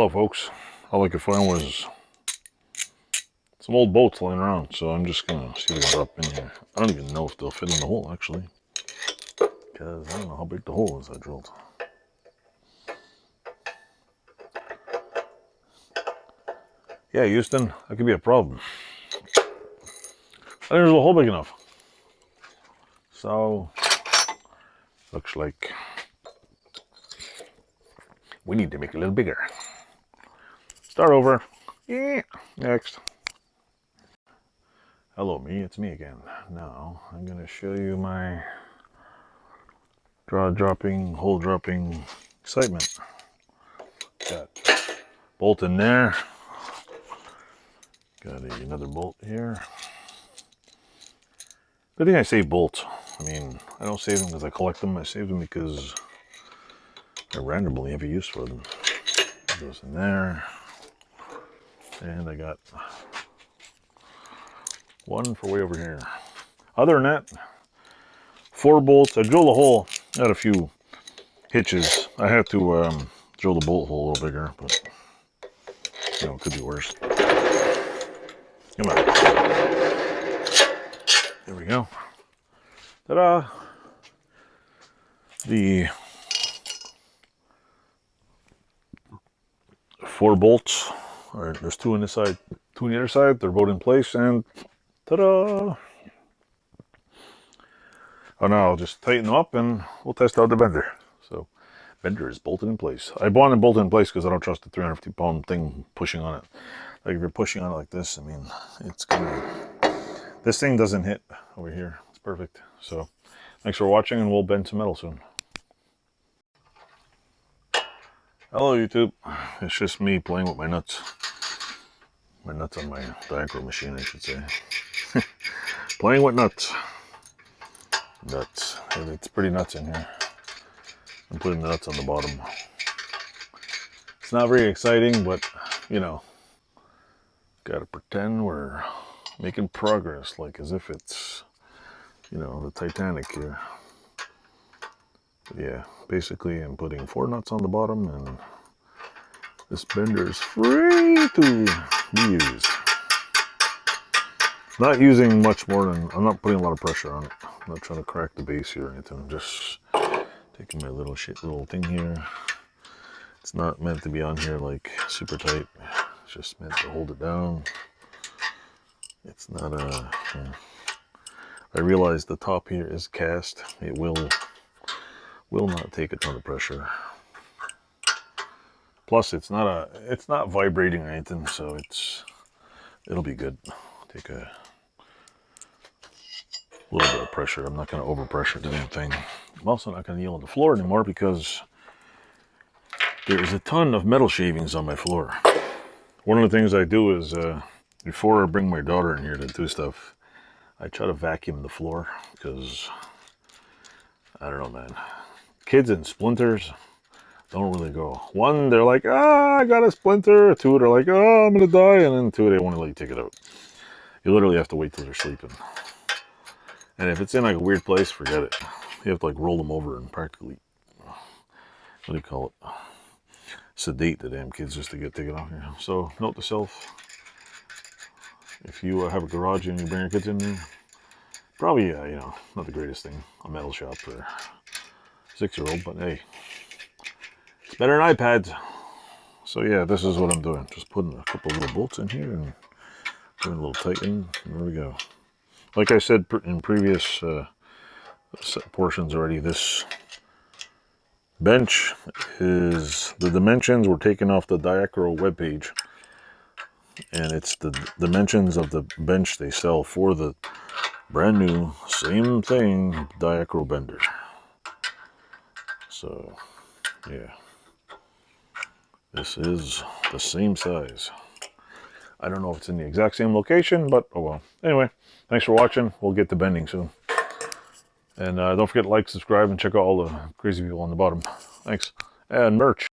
Hello folks, all I could find was some old bolts lying around, so I'm just gonna see what I drop in here. I don't even know if they'll fit in the hole actually, because I don't know how big the hole is I drilled. Yeah, Houston, that could be a problem. I think there's a hole big enough. So, looks like we need to make it a little bigger. Start over. Yeah, next. Hello me, it's me again. Now, I'm gonna show you my dropping, hole dropping excitement. Got bolt in there. Got another bolt here. Good thing I save bolts. I mean, I don't save them because I collect them. I save them because I randomly have a use for them. It goes in there. And I got one for way over here. Other than that, 4 bolts. I drilled a hole. Got a few hitches. I had to drill the bolt hole a little bigger, but you know, it could be worse. Come on. There we go. Ta-da! The 4 bolts, or there's 2 on this side, 2 on the other side. They're both in place, and ta-da! Oh, now I'll just tighten them up, and we'll test out the bender. So, bender is bolted in place. I bought it bolted in place because I don't trust the 350-pound thing pushing on it. Like if you're pushing on it like this, I mean, it's gonna. This thing doesn't hit over here. It's perfect. So, thanks for watching, and we'll bend some metal soon. Hello YouTube. It's just me playing with my nuts. My nuts on my Diacro machine, I should say. Playing with nuts. Nuts. It's pretty nuts in here. I'm putting the nuts on the bottom. It's not very exciting, but you know, gotta pretend we're making progress, like as if it's, you know, the Titanic here. But yeah, basically I'm putting 4 nuts on the bottom, and this bender is free to be used. Not using much more than, I'm not putting a lot of pressure on it. I'm not trying to crack the base here or anything. I'm just taking my little thing here. It's not meant to be on here like super tight. It's just meant to hold it down. It's not a, I realize the top here is cast. It will not take a ton of pressure. Plus it's not vibrating or anything, so it'll be good. Take a little bit of pressure. I'm not going to overpressure the damn thing. I'm also not going to kneel on the floor anymore because there's a ton of metal shavings on my floor. One of the things I do is, before I bring my daughter in here to do stuff, I try to vacuum the floor because, I don't know, man. Kids and splinters don't really go. 1, they're like, ah, I got a splinter. 2, they're like, oh, I'm going to die. And then 2, they won't let you take it out. You literally have to wait till they're sleeping. And if it's in like a weird place, forget it. You have to like roll them over and practically, what do you call it? Sedate the damn kids just to get taken off here. So note to self, if you have a garage and you bring your kids in there, probably, you know, not the greatest thing, a metal shop for a 6-year-old, but hey, it's better than iPads. So yeah, this is what I'm doing. Just putting a couple little bolts in here and doing a little tighten, and there we go. Like I said in previous portions already, this bench is, the dimensions were taken off the Diacro webpage, and it's the dimensions of the bench they sell for the brand new, same thing, Diacro bender. So, yeah. This is the same size. I don't know if it's in the exact same location, but oh well. Anyway, thanks for watching. We'll get to bending soon. And don't forget to like, subscribe, and check out all the crazy people on the bottom. Thanks. And merch.